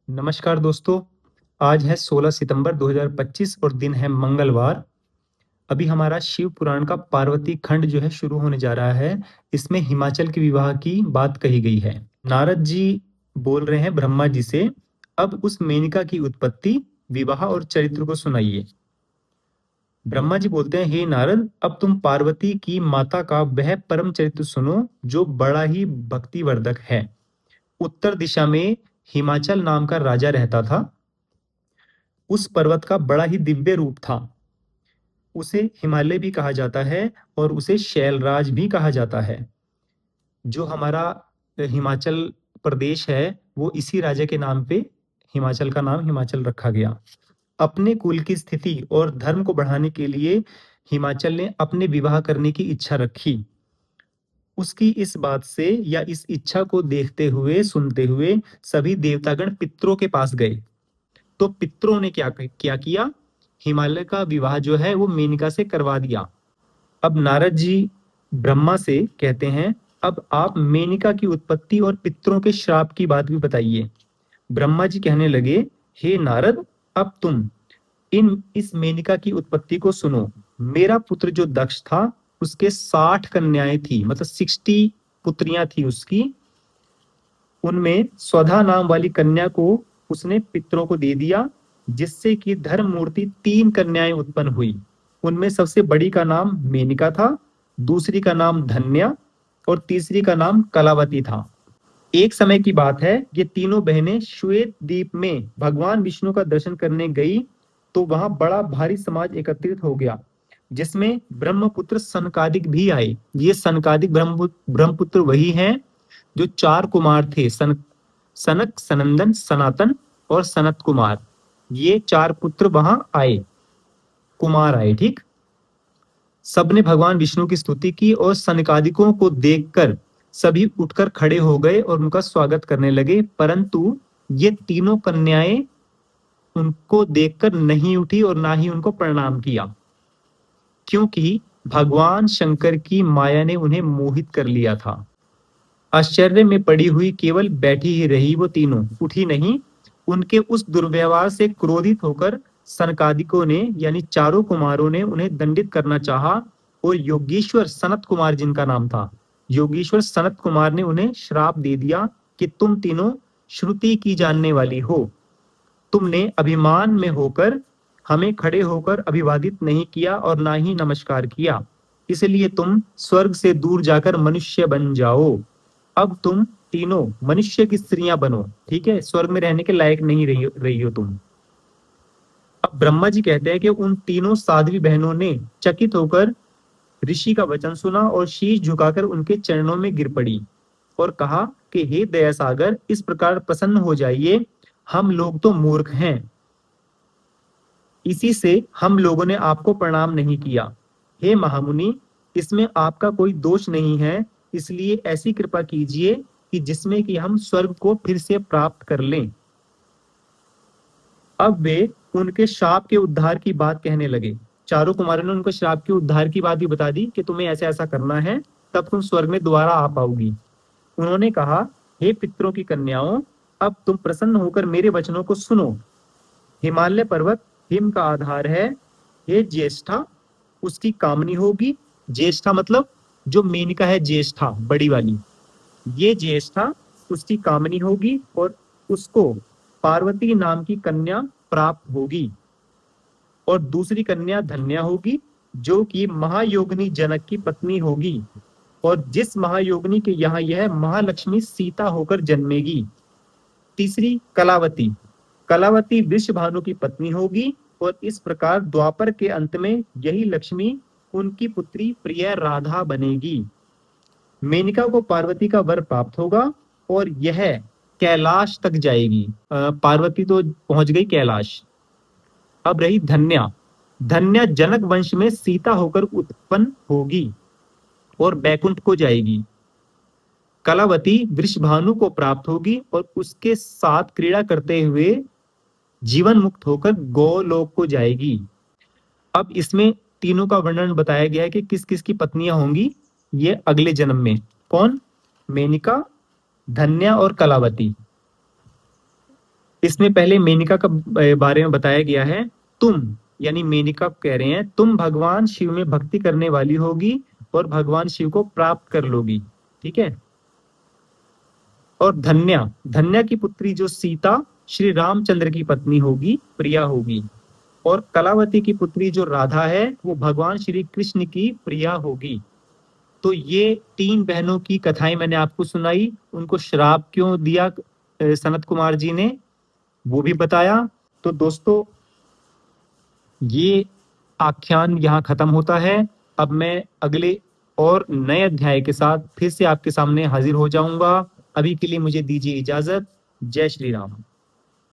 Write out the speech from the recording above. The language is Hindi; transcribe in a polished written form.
नमस्कार दोस्तों, आज है 16 सितंबर 2025 और दिन है मंगलवार। अभी हमारा शिव पुराण का पार्वती खंड जो है शुरू होने जा रहा है। इसमें हिमाचल के विवाह की बात कही गई है। नारद जी बोल रहे हैं ब्रह्मा जी से, अब उस मेनका की उत्पत्ति, विवाह और चरित्र को सुनाइए। ब्रह्मा जी बोलते हैं, हे नारद, अब तुम पार्वती की माता का वह परम चरित्र सुनो जो बड़ा ही भक्तिवर्धक है। उत्तर दिशा में हिमाचल नाम का राजा रहता था। उस पर्वत का बड़ा ही दिव्य रूप था। उसे हिमालय भी कहा जाता है और उसे शैलराज भी कहा जाता है। जो हमारा हिमाचल प्रदेश है, वो इसी राजा के नाम पे हिमाचल का नाम हिमाचल रखा गया। अपने कुल की स्थिति और धर्म को बढ़ाने के लिए हिमाचल ने अपने विवाह करने की इच्छा रखी। उसकी इस बात से या इस इच्छा को देखते हुए सुनते हुए सभी देवतागण पितरों के पास गए। तो पितरों ने क्या किया? हिमालय का विवाह जो है वो मेनका से करवा दिया। अब नारद जी ब्रह्मा से कहते हैं, अब आप मेनका की उत्पत्ति और पितरों के श्राप की बात भी बताइए। ब्रह्मा जी कहने लगे, हे नारद, अब तुम इस मेनका की उत्पत्ति को सुनो। मेरा पुत्र जो दक्ष था, उसके 60 कन्याएं थी, मतलब 60 पुत्रियां थी उसकी। उनमें स्वधा नाम वाली कन्या को उसने पितरों को दे दिया, जिससे कि धर्म मूर्ति 3 कन्याएं उत्पन्न हुई। उनमें सबसे बड़ी का नाम मेनका था, दूसरी का नाम धन्या और तीसरी का नाम कलावती था। एक समय की बात है, ये तीनों बहनें श्वेत द्वीप में भगवान विष्णु का दर्शन करने गई, तो वहां बड़ा भारी समाज एकत्रित हो गया, जिसमें ब्रह्मपुत्र सनकादिक भी आए। ये सनकादिक ब्रह्मपुत्र वही हैं जो 4 कुमार थे, सनक, सनंदन, सनातन और सनत कुमार। ये 4 पुत्र वहां आए, कुमार आए, ठीक। सबने भगवान विष्णु की स्तुति की और सनकादिकों को देखकर सभी उठकर खड़े हो गए और उनका स्वागत करने लगे, परंतु ये तीनों कन्याएं उनको देखकर नहीं उठी और ना ही उनको प्रणाम किया, क्योंकि भगवान शंकर की माया ने उन्हें मोहित कर लिया था। आश्चर्य में पड़ी हुई केवल बैठी ही रही, वो तीनों उठी नहीं। उनके उस दुर्व्यवहार से क्रोधित होकर सनकादिकों ने, यानी चारों कुमारों ने, उन्हें दंडित करना चाहा और योगेश्वर सनत कुमार, जिनका नाम था योगेश्वर सनत कुमार, ने उन्हें श्राप दे दिया कि तुम तीनों श्रुति की जानने वाली हो। तुमने अभिमान में होकर हमें खड़े होकर अभिवादित नहीं किया और ना ही नमस्कार किया, इसलिए तुम स्वर्ग से दूर जाकर मनुष्य बन जाओ। अब तुम तीनों मनुष्य की स्त्रियां बनो, ठीक है। स्वर्ग में रहने के लायक नहीं रही हो तुम। अब ब्रह्मा जी कहते हैं कि उन तीनों साध्वी बहनों ने चकित होकर ऋषि का वचन सुना और शीश झुकाकर उनके चरणों में गिर पड़ी और कहा कि हे दया सागर, इस प्रकार प्रसन्न हो जाइए, हम लोग तो मूर्ख हैं, इसी से हम लोगों ने आपको प्रणाम नहीं किया। हे महामुनि, इसमें आपका कोई दोष नहीं है, इसलिए ऐसी कृपा कीजिए कि जिसमें कि हम स्वर्ग को फिर से प्राप्त कर लें। अब वे उनके श्राप के उद्धार की बात कहने लगे। चारों कुमारों ने उनको श्राप के उद्धार की बात भी बता दी कि तुम्हें ऐसा ऐसा करना है, तब तुम स्वर्ग में दोबारा आ पाओगी। उन्होंने कहा, हे पितरों की कन्याओं, अब तुम प्रसन्न होकर मेरे वचनों को सुनो। हिमालय पर्वत हिम का आधार है। ये ज्येष्ठा उसकी कामनी होगी। ज्येष्ठा मतलब जो मेनका है, ज्येष्ठा बड़ी वाली, ये ज्येष्ठा उसकी कामनी होगी और उसको पार्वती नाम की कन्या प्राप्त होगी। और दूसरी कन्या धन्या होगी, जो कि महायोगिनी जनक की पत्नी होगी, और जिस महायोगिनी के यहाँ यह महालक्ष्मी सीता होकर जन्मेगी। तीसरी कलावती, कलावती वृषभानु की पत्नी होगी, और इस प्रकार द्वापर के अंत में यही लक्ष्मी उनकी पुत्री प्रिय राधा बनेगी। मेनका को पार्वती का वर प्राप्त होगा और यह कैलाश तक जाएगी। पार्वती तो पहुंच गई कैलाश। अब रही धन्या। धन्या जनक वंश में सीता होकर उत्पन्न होगी और बैकुंठ को जाएगी। कलावती वृषभानु को प्राप्त होगी और उसके साथ क्रीड़ा करते हुए जीवन मुक्त होकर गोलोक को जाएगी। अब इसमें तीनों का वर्णन बताया गया है कि किस किस की पत्नियां होंगी ये अगले जन्म में। कौन? मेनका, धन्या और कलावती। इसमें पहले मेनका का बारे में बताया गया है। तुम यानी मेनका कह रहे हैं, तुम भगवान शिव में भक्ति करने वाली होगी और भगवान शिव को प्राप्त कर लोगी। ठीक है। और धन्या, धन्या की पुत्री जो सीता श्री रामचंद्र की पत्नी होगी, प्रिया होगी। और कलावती की पुत्री जो राधा है वो भगवान श्री कृष्ण की प्रिया होगी। तो ये 3 बहनों की कथाएं मैंने आपको सुनाई। उनको श्राप क्यों दिया सनत कुमार जी ने, वो भी बताया। तो दोस्तों ये आख्यान यहाँ खत्म होता है। अब मैं अगले और नए अध्याय के साथ फिर से आपके सामने हाजिर हो जाऊंगा। अभी के लिए मुझे दीजिए इजाजत। जय श्री राम।